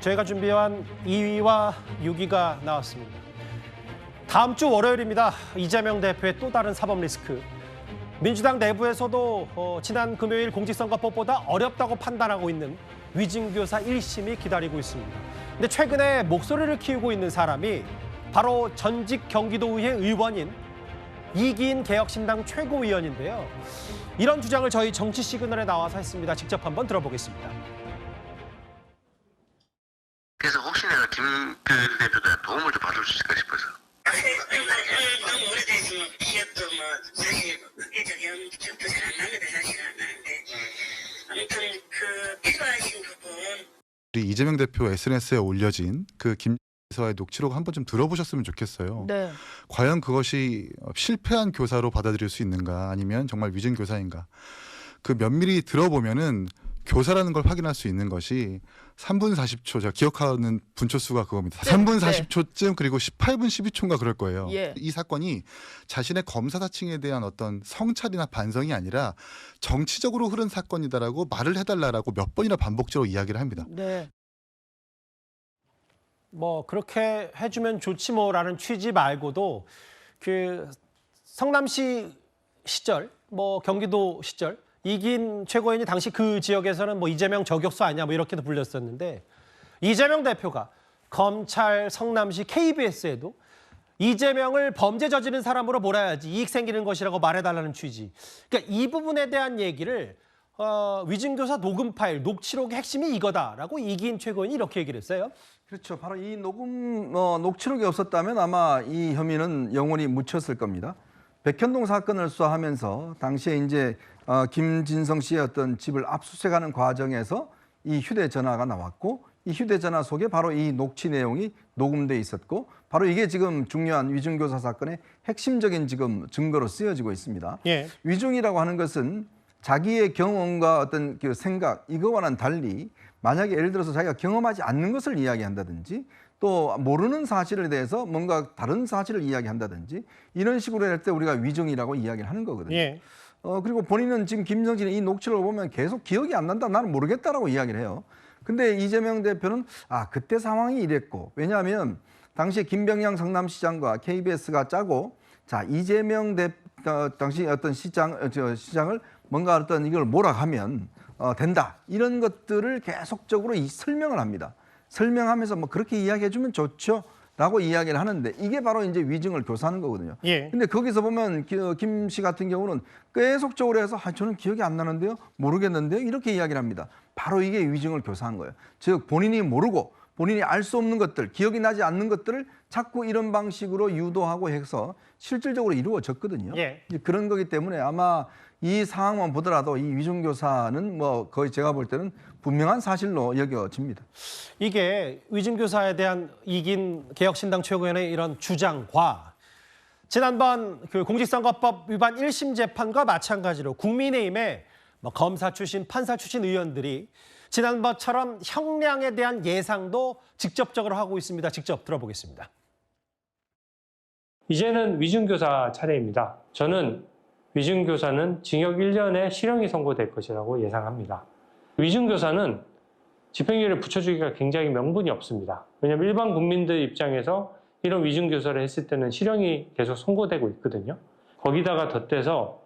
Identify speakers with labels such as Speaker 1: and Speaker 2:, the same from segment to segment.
Speaker 1: 저희가 준비한 2위와 6위가 나왔습니다. 다음 주 월요일입니다. 이재명 대표의 또 다른 사법 리스크. 민주당 내부에서도 지난 금요일 공직선거법보다 어렵다고 판단하고 있는 위증교사 1심이 기다리고 있습니다. 근데 최근에 목소리를 키우고 있는 사람이 바로 전직 경기도의회 의원인 이기인 개혁신당 최고위원인데요. 이런 주장을 저희 정치 시그널에 나와서 했습니다. 직접 한번 들어보겠습니다.
Speaker 2: 그래서 혹시 내가 김 대표한테 도움을 좀 받을 수 있을까 싶어서.
Speaker 3: 너무 오래됐으면 기억도 뭐 사실 크게 기억도 잘 안 납니다. 사실은 안 나는데 아무튼 그 필요하신 부분
Speaker 4: 우리 이재명 대표 SNS에 올려진 그 김서의 녹취록 한번 좀 들어보셨으면 좋겠어요.
Speaker 5: 네.
Speaker 4: 과연 그것이 실패한 교사로 받아들일 수 있는가 아니면 정말 위증 교사인가. 그 면밀히 들어보면은 교사라는 걸 확인할 수 있는 것이 3분 40초, 제가 기억하는 분초수가 그겁니다.
Speaker 5: 네,
Speaker 4: 3분
Speaker 5: 네.
Speaker 4: 40초쯤 그리고 18분 12초인가 그럴 거예요.
Speaker 5: 예.
Speaker 4: 이 사건이 자신의 검사사칭에 대한 어떤 성찰이나 반성이 아니라 정치적으로 흐른 사건이다라고 말을 해달라라고 몇 번이나 반복적으로 이야기를 합니다.
Speaker 5: 네.
Speaker 1: 뭐 그렇게 해주면 좋지 뭐라는 취지 말고도 그 성남시 시절, 뭐 경기도 시절 이긴 최고위원이 당시 그 지역에서는 뭐 이재명 저격수 아니냐 뭐 이렇게도 불렸었는데 이재명 대표가 검찰 성남시 KBS에도 이재명을 범죄 저지른 사람으로 몰아야지 이익 생기는 것이라고 말해달라는 취지. 그러니까 이 부분에 대한 얘기를 위증교사 녹음 파일, 녹취록의 핵심이 이거다라고 이긴 최고위원이 이렇게 얘기를 했어요.
Speaker 6: 그렇죠. 바로 이 녹취록이 없었다면 아마 이 혐의는 영원히 묻혔을 겁니다. 백현동 사건을 수사하면서 당시에 이제 김진성 씨의 어떤 집을 압수수색하는 과정에서 이 휴대전화가 나왔고 이 휴대전화 속에 바로 이 녹취 내용이 녹음돼 있었고 바로 이게 지금 중요한 위증교사 사건의 핵심적인 지금 증거로 쓰여지고 있습니다.
Speaker 1: 예.
Speaker 6: 위증이라고 하는 것은 자기의 경험과 어떤 그 생각 이거와는 달리 만약에 예를 들어서 자기가 경험하지 않는 것을 이야기한다든지 또 모르는 사실에 대해서 뭔가 다른 사실을 이야기한다든지 이런 식으로 할 때 우리가 위증이라고 이야기를 하는 거거든요.
Speaker 1: 예.
Speaker 6: 그리고 본인은 지금 김성진의 이 녹취록을 보면 계속 기억이 안 난다. 나는 모르겠다라고 이야기를 해요. 근데 이재명 대표는 그때 상황이 이랬고 왜냐하면 당시에 김병양 성남시장과 KBS가 짜고 자 이재명 당시 어떤 시장을 뭔가 어떤 이걸 몰아가면 된다. 이런 것들을 계속적으로 설명을 합니다. 설명하면서 뭐 그렇게 이야기해주면 좋죠. 라고 이야기를 하는데 이게 바로 이제 위증을 교사하는 거거든요.
Speaker 1: 예.
Speaker 6: 근데 거기서 보면 김 씨 같은 경우는 계속적으로 해서 저는 기억이 안 나는데요. 모르겠는데요. 이렇게 이야기를 합니다. 바로 이게 위증을 교사한 거예요. 즉 본인이 모르고 본인이 알 수 없는 것들, 기억이 나지 않는 것들을 자꾸 이런 방식으로 유도하고 해서 실질적으로 이루어졌거든요.
Speaker 1: 예.
Speaker 6: 그런 거기 때문에 아마 이 상황만 보더라도 이 위증교사는 뭐 거의 제가 볼 때는 분명한 사실로 여겨집니다.
Speaker 1: 이게 위증교사에 대한 이긴 개혁신당 최고위원의 이런 주장과 지난번 그 공직선거법 위반 1심 재판과 마찬가지로 국민의힘의 뭐 검사 출신, 판사 출신 의원들이 지난번처럼 형량에 대한 예상도 직접적으로 하고 있습니다. 직접 들어보겠습니다.
Speaker 7: 이제는 위증교사 차례입니다. 저는 위증교사는 징역 1년의 실형이 선고될 것이라고 예상합니다. 위증교사는 집행유예를 붙여주기가 굉장히 명분이 없습니다. 왜냐하면 일반 국민들 입장에서 이런 위증교사를 했을 때는 실형이 계속 선고되고 있거든요. 거기다가 덧대서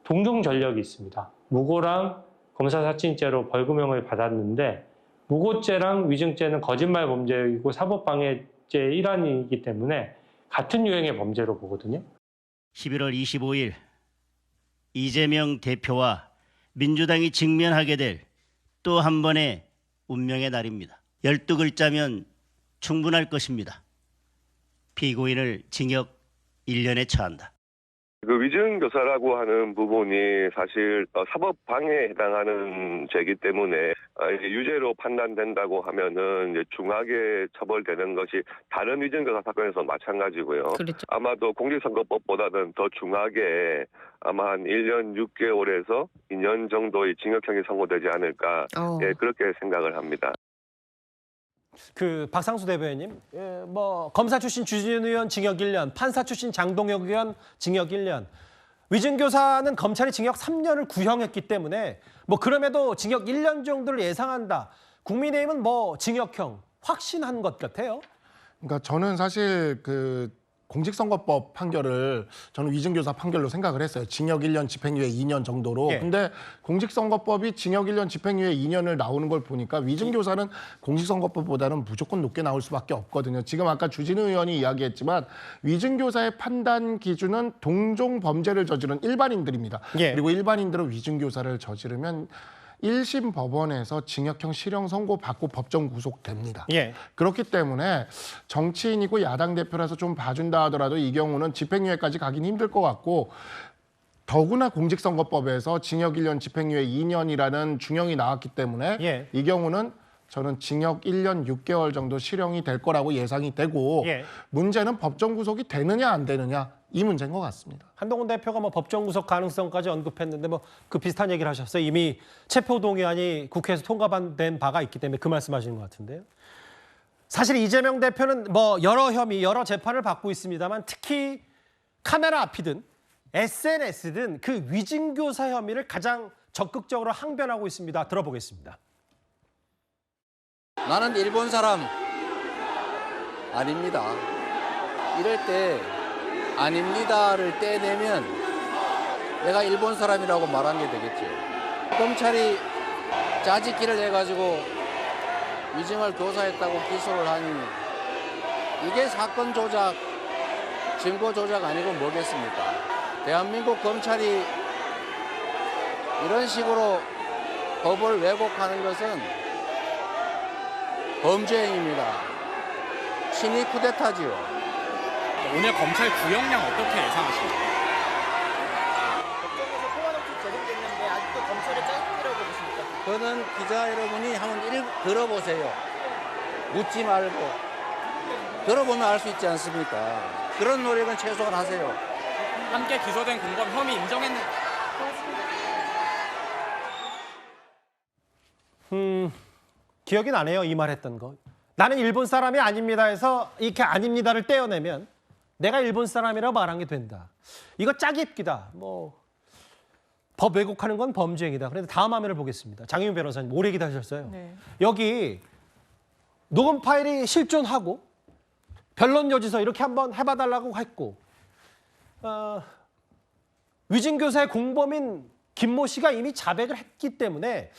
Speaker 7: 동종 전력이 있습니다. 무고랑 검사사칭죄로 벌금형을 받았는데 무고죄랑 위증죄는 거짓말 범죄이고 사법방해죄의 일환이기 때문에 같은 유형의 범죄로 보거든요.
Speaker 8: 11월 25일 이재명 대표와 민주당이 직면하게 될 또 한 번의 운명의 날입니다. 12글자면 충분할 것입니다. 피고인을 징역 1년에 처한다.
Speaker 2: 그 위증교사라고 하는 부분이 사실 사법방해에 해당하는 죄이기 때문에 유죄로 판단된다고 하면은 이제 중하게 처벌되는 것이 다른 위증교사 사건에서 마찬가지고요.
Speaker 5: 그렇죠.
Speaker 2: 아마도 공직선거법보다는 더 중하게 아마 한 1년 6개월에서 2년 정도의 징역형이 선고되지 않을까 그렇게 생각을 합니다.
Speaker 1: 그 박상수 대변인, 뭐 검사 출신 주진 의원 징역 1년, 판사 출신 장동혁 의원 징역 1년, 위증교사는 검찰이 징역 3년을 구형했기 때문에 뭐 그럼에도 징역 1년 정도를 예상한다. 국민의힘은 뭐 징역형 확신한 것 같아요.
Speaker 5: 그러니까 저는 사실 그 공직선거법 판결을 저는 위증교사 판결로 생각을 했어요. 징역 1년, 집행유예 2년 정도로.
Speaker 1: 예.
Speaker 5: 근데 공직선거법이 징역 1년, 집행유예 2년을 나오는 걸 보니까 위증교사는 공직선거법보다는 무조건 높게 나올 수밖에 없거든요. 지금 아까 주진우 의원이 이야기했지만 위증교사의 판단 기준은 동종 범죄를 저지른 일반인들입니다.
Speaker 1: 예.
Speaker 5: 그리고 일반인들은 위증교사를 저지르면 1심 법원에서 징역형 실형 선고 받고 법정 구속됩니다.
Speaker 1: 예.
Speaker 5: 그렇기 때문에 정치인이고 야당 대표라서 좀 봐준다 하더라도 이 경우는 집행유예까지 가긴 힘들 것 같고 더구나 공직선거법에서 징역 1년, 집행유예 2년이라는 중형이 나왔기 때문에
Speaker 1: 예.
Speaker 5: 이 경우는 저는 징역 1년 6개월 정도 실형이 될 거라고 예상이 되고
Speaker 1: 예.
Speaker 5: 문제는 법정 구속이 되느냐 안 되느냐 이 문제인 것 같습니다.
Speaker 1: 한동훈 대표가 뭐 법정 구속 가능성까지 언급했는데 뭐 그 비슷한 얘기를 하셨어요. 이미 체포동의안이 국회에서 통과된 바가 있기 때문에 그 말씀하시는 것 같은데요. 사실 이재명 대표는 뭐 여러 혐의, 여러 재판을 받고 있습니다만 특히 카메라 앞이든 SNS든 그 위증교사 혐의를 가장 적극적으로 항변하고 있습니다. 들어보겠습니다.
Speaker 9: 나는 일본 사람 아닙니다. 이럴 때 아닙니다를 떼내면 내가 일본 사람이라고 말한 게 되겠죠. 검찰이 짜집기를 해가지고 위증을 교사했다고 기소를 하니 이게 사건 조작, 증거 조작 아니고 뭐겠습니까? 대한민국 검찰이 이런 식으로 법을 왜곡하는 것은 범죄행위입니다. 친위 쿠데타지요.
Speaker 10: 오늘 검찰 구형량 어떻게 예상하십니까?
Speaker 11: 법정에서 소환호출 제공됐는데 아직도 검찰의 짜깁기라고 보십니까?
Speaker 9: 그거는 기자 여러분이 한번 들어보세요. 묻지 말고. 들어보면 알 수 있지 않습니까? 그런 노력은 최소한 하세요.
Speaker 10: 함께 기소된 공범 혐의 인정했는
Speaker 1: 기억이 나네요. 이 말했던 거. 나는 일본 사람이 아닙니다 해서 이렇게 아닙니다를 떼어내면 내가 일본 사람이라고 말한 게 된다. 이거 짜깁기다. 뭐 법 왜곡하는 건 범죄행위다. 그런데 다음 화면을 보겠습니다. 장윤 변호사님 오래 기다리셨어요.
Speaker 12: 네.
Speaker 1: 여기 녹음 파일이 실존하고 변론 여지서 이렇게 한번 해봐달라고 했고 위증교사의 공범인 김모 씨가 이미 자백을 했기 때문에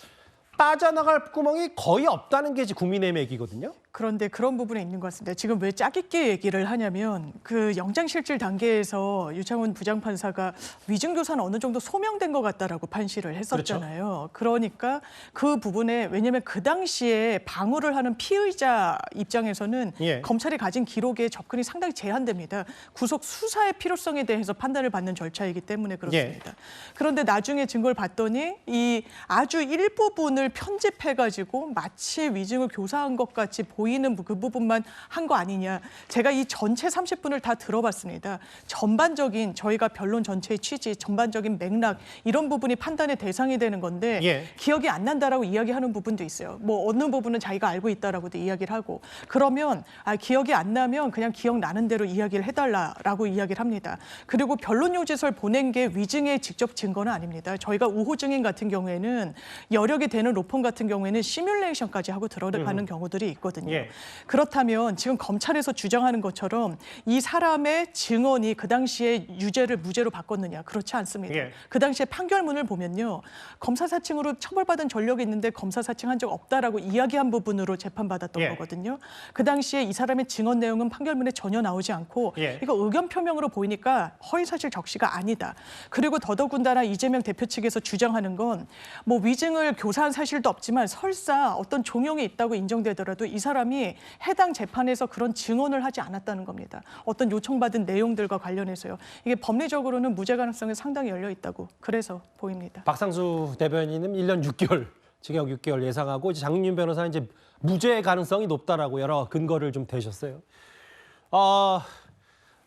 Speaker 1: 빠져나갈 구멍이 거의 없다는 게 국민의힘 얘기거든요.
Speaker 12: 그런데 그런 부분에 있는 것 같습니다. 지금 왜 짜깁기 얘기를 하냐면 그 영장실질 단계에서 유창훈 부장판사가 위증교사는 어느 정도 소명된 것 같다라고 판시를 했었잖아요. 그러니까 그 부분에 왜냐하면 그 당시에 방어를 하는 피의자 입장에서는
Speaker 1: 예.
Speaker 12: 검찰이 가진 기록에 접근이 상당히 제한됩니다. 구속 수사의 필요성에 대해서 판단을 받는 절차이기 때문에 그렇습니다. 그런데 나중에 증거를 봤더니 이 아주 일부분을 편집해가지고 마치 위증을 교사한 것 같이 보이는 그 부분만 한 거 아니냐. 제가 이 전체 30분을 다 들어봤습니다. 전반적인 저희가 변론 전체의 취지, 전반적인 맥락 이런 부분이 판단의 대상이 되는 건데
Speaker 1: 예.
Speaker 12: 기억이 안 난다라고 이야기하는 부분도 있어요. 뭐 어느 부분은 자기가 알고 있다라고도 이야기를 하고 그러면 기억이 안 나면 그냥 기억나는 대로 이야기를 해달라라고 이야기를 합니다. 그리고 변론 요지서를 보낸 게 위증의 직접 증거는 아닙니다. 저희가 우호 증인 같은 경우에는 여력이 되는 로펌 같은 경우에는 시뮬레이션까지 하고 들어가는 경우들이 있거든요.
Speaker 1: 예.
Speaker 12: 그렇다면 지금 검찰에서 주장하는 것처럼 이 사람의 증언이 그 당시에 유죄를 무죄로 바꿨느냐? 그렇지 않습니다.
Speaker 1: 예.
Speaker 12: 그 당시에 판결문을 보면요. 검사 사칭으로 처벌받은 전력이 있는데 검사 사칭한 적 없다라고 이야기한 부분으로 재판받았던
Speaker 1: 예.
Speaker 12: 거거든요. 그 당시에 이 사람의 증언 내용은 판결문에 전혀 나오지 않고
Speaker 1: 예.
Speaker 12: 이거 의견 표명으로 보이니까 허위사실 적시가 아니다. 그리고 더더군다나 이재명 대표 측에서 주장하는 건 뭐 위증을 교사한 사실도 없지만 설사 어떤 종용이 있다고 인정되더라도 이 사람이 해당 재판에서 그런 증언을 하지 않았다는 겁니다. 어떤 요청받은 내용들과 관련해서요. 이게 법리적으로는 무죄 가능성이 상당히 열려 있다고 그래서 보입니다.
Speaker 1: 박상수 대변인은 1년 6개월, 징역 6개월 예상하고 이제 장윤 변호사는 이제 무죄 가능성이 높다라고 여러 근거를 좀 대셨어요.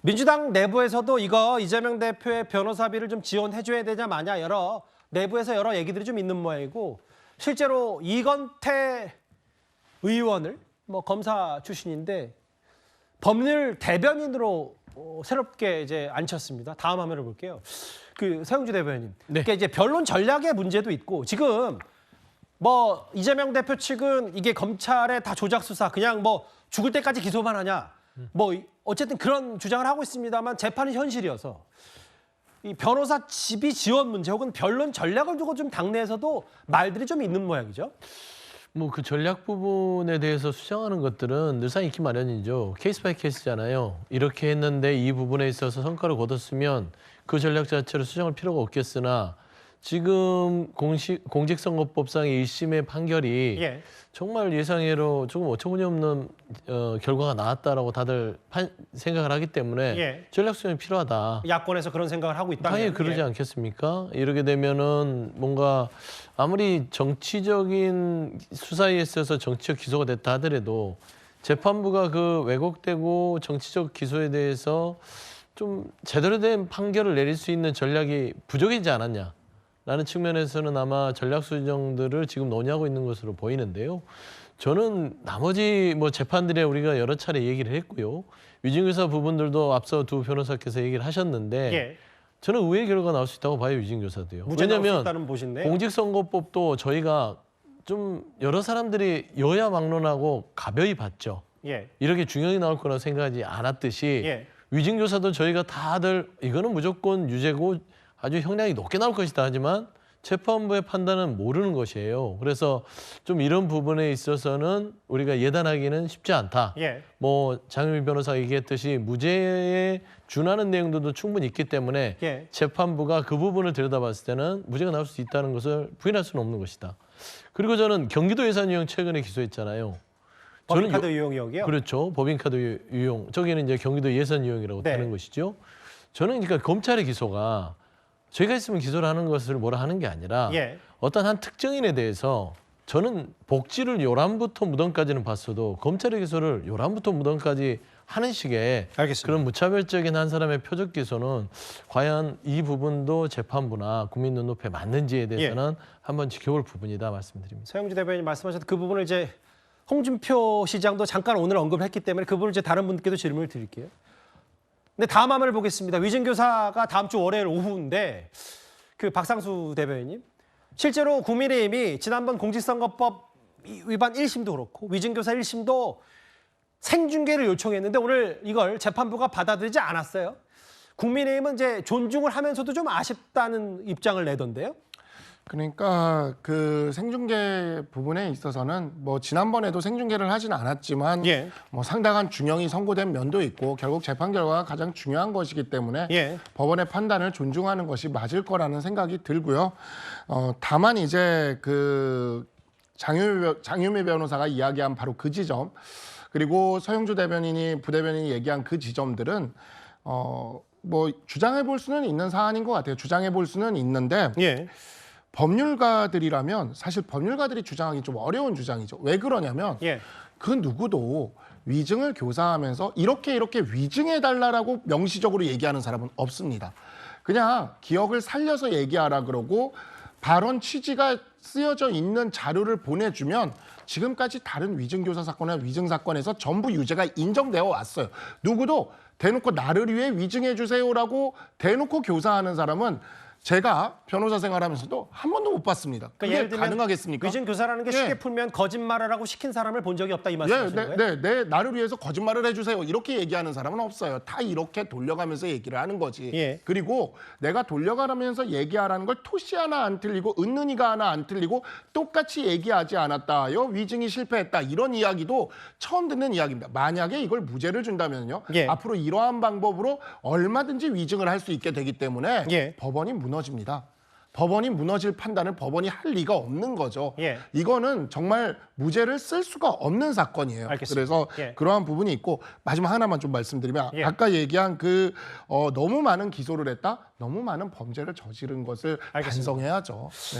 Speaker 1: 민주당 내부에서도 이거 이재명 대표의 변호사비를 좀 지원해줘야 되냐 마냐 내부에서 여러 얘기들이 좀 있는 모양이고 실제로 이건태 의원을 뭐 검사 출신인데 법률 대변인으로 새롭게 이제 앉혔습니다. 다음 화면을 볼게요. 그 서영주 대변인. 그러니까 이제 변론 전략의 문제도 있고 지금 뭐 이재명 대표 측은 이게 검찰의 다 조작 수사 그냥 뭐 죽을 때까지 기소만 하냐 뭐 어쨌든 그런 주장을 하고 있습니다만 재판은 현실이어서 이 변호사 지비 지원 문제 혹은 변론 전략을 두고 좀 당내에서도 말들이 좀 있는 모양이죠.
Speaker 13: 뭐 그 전략 부분에 대해서 수정하는 것들은 늘상 있기 마련이죠. 케이스 바이 케이스잖아요. 이렇게 했는데 이 부분에 있어서 성과를 거뒀으면 그 전략 자체를 수정할 필요가 없겠으나 지금 공직선거법상의 1심의 판결이
Speaker 1: 예.
Speaker 13: 정말 예상외로 조금 어처구니없는 결과가 나왔다라고 다들 생각을 하기 때문에
Speaker 1: 예.
Speaker 13: 전략 수정이 필요하다.
Speaker 1: 야권에서 그런 생각을 하고 있다면
Speaker 13: 당연히 그러지 않겠습니까? 이렇게 되면은 뭔가 아무리 정치적인 수사에 있어서 정치적 기소가 됐다 하더라도 재판부가 그 왜곡되고 정치적 기소에 대해서 좀 제대로 된 판결을 내릴 수 있는 전략이 부족하지 않았냐. 라는 측면에서는 아마 전략 수정들을 지금 논의하고 있는 것으로 보이는데요. 저는 나머지 뭐 재판들에 우리가 여러 차례 얘기를 했고요. 위증교사 부분들도 앞서 두 변호사께서 얘기를 하셨는데
Speaker 1: 예.
Speaker 13: 저는 의외의 결과가 나올 수 있다고 봐요. 위증교사도요.
Speaker 1: 무죄 나올 수
Speaker 13: 왜냐하면
Speaker 1: 있다는 보신데
Speaker 13: 공직선거법도 저희가 좀 여러 사람들이 여야 막론하고 가벼이 봤죠.
Speaker 1: 예.
Speaker 13: 이렇게 중형이 나올 거라고 생각하지 않았듯이
Speaker 1: 예.
Speaker 13: 위증교사도 저희가 다들 이거는 무조건 유죄고 아주 형량이 높게 나올 것이다 하지만 재판부의 판단은 모르는 것이에요. 그래서 좀 이런 부분에 있어서는 우리가 예단하기는 쉽지 않다.
Speaker 1: 예.
Speaker 13: 뭐 장유미 변호사가 얘기했듯이 무죄에 준하는 내용들도 충분히 있기 때문에
Speaker 1: 예.
Speaker 13: 재판부가 그 부분을 들여다봤을 때는 무죄가 나올 수 있다는 것을 부인할 수는 없는 것이다. 그리고 저는 경기도 예산 유용 최근에 기소했잖아요.
Speaker 1: 법인카드 유용이요?
Speaker 13: 그렇죠. 법인카드 유용. 저기는 이제 경기도 예산 유용이라고
Speaker 1: 네.
Speaker 13: 하는 것이죠. 저는 그러니까 검찰의 기소가 저희가 있으면 기소를 하는 것을 뭐라 하는 게 아니라
Speaker 1: 예.
Speaker 13: 어떤 한 특정인에 대해서 저는 복지를 요람부터 무덤까지는 봤어도 검찰의 기소를 요람부터 무덤까지 하는 식의
Speaker 1: 알겠습니다.
Speaker 13: 그런 무차별적인 한 사람의 표적 기소는 과연 이 부분도 재판부나 국민 눈높이에 맞는지에 대해서는 한번 지켜볼 부분이다 말씀드립니다.
Speaker 1: 서영주 대변인 말씀하셨던 그 부분을 이제 홍준표 시장도 잠깐 오늘 언급했기 때문에 그 부분을 이제 다른 분께도 질문을 드릴게요. 근데 다음 화면을 보겠습니다. 위증교사가 다음 주 월요일 오후인데 그 박상수 대변인님 실제로 국민의힘이 지난번 공직선거법 위반 1심도 그렇고 위증교사 1심도 생중계를 요청했는데 오늘 이걸 재판부가 받아들이지 않았어요. 국민의힘은 이제 존중을 하면서도 좀 아쉽다는 입장을 내던데요.
Speaker 5: 그러니까 그 생중계 부분에 있어서는 뭐 지난번에도 생중계를 하진 않았지만
Speaker 1: 예.
Speaker 5: 뭐 상당한 중형이 선고된 면도 있고 결국 재판 결과가 가장 중요한 것이기 때문에
Speaker 1: 예.
Speaker 5: 법원의 판단을 존중하는 것이 맞을 거라는 생각이 들고요. 다만 이제 그 장유미 변호사가 이야기한 바로 그 지점 그리고 서영주 대변인이 부대변인이 얘기한 그 지점들은 뭐 주장해 볼 수는 있는 사안인 것 같아요. 주장해 볼 수는 있는데.
Speaker 1: 예.
Speaker 5: 법률가들이라면 사실 법률가들이 주장하기 좀 어려운 주장이죠. 왜 그러냐면
Speaker 1: 예.
Speaker 5: 그 누구도 위증을 교사하면서 이렇게 위증해달라고 명시적으로 얘기하는 사람은 없습니다. 그냥 기억을 살려서 얘기하라 그러고 발언 취지가 쓰여져 있는 자료를 보내주면 지금까지 다른 위증교사 사건이나 위증 사건에서 전부 유죄가 인정되어 왔어요. 누구도 대놓고 나를 위해 위증해 주세요라고 대놓고 교사하는 사람은 제가 변호사 생활하면서도 한 번도 못 봤습니다. 그게
Speaker 1: 예를 들면
Speaker 5: 가능하겠습니까?
Speaker 1: 위증교사라는 게 쉽게 풀면 거짓말을 하고 시킨 사람을 본 적이 없다 이 말씀이신 거예요?
Speaker 5: 네, 나를 위해서 거짓말을 해주세요. 이렇게 얘기하는 사람은 없어요. 다 이렇게 돌려가면서 얘기를 하는 거지.
Speaker 1: 예.
Speaker 5: 그리고 내가 돌려가면서 얘기하라는 걸 토시 하나 안 틀리고 은는이가 하나 안 틀리고 똑같이 얘기하지 않았다요. 위증이 실패했다. 이런 이야기도 처음 듣는 이야기입니다. 만약에 이걸 무죄를 준다면요.
Speaker 1: 예.
Speaker 5: 앞으로 이러한 방법으로 얼마든지 위증을 할 수 있게 되기 때문에
Speaker 1: 예.
Speaker 5: 법원이 무너집니다. 법원이 무너질 판단을 법원이 할 리가 없는 거죠.
Speaker 1: 예.
Speaker 5: 이거는 정말 무죄를 쓸 수가 없는 사건이에요.
Speaker 1: 알겠습니다.
Speaker 5: 그래서
Speaker 1: 예.
Speaker 5: 그러한 부분이 있고 마지막 하나만 좀 말씀드리면
Speaker 1: 예.
Speaker 5: 아까 얘기한 그 너무 많은 기소를 했다, 너무 많은 범죄를 저지른 것을
Speaker 1: 알겠습니다.
Speaker 5: 반성해야죠. 네.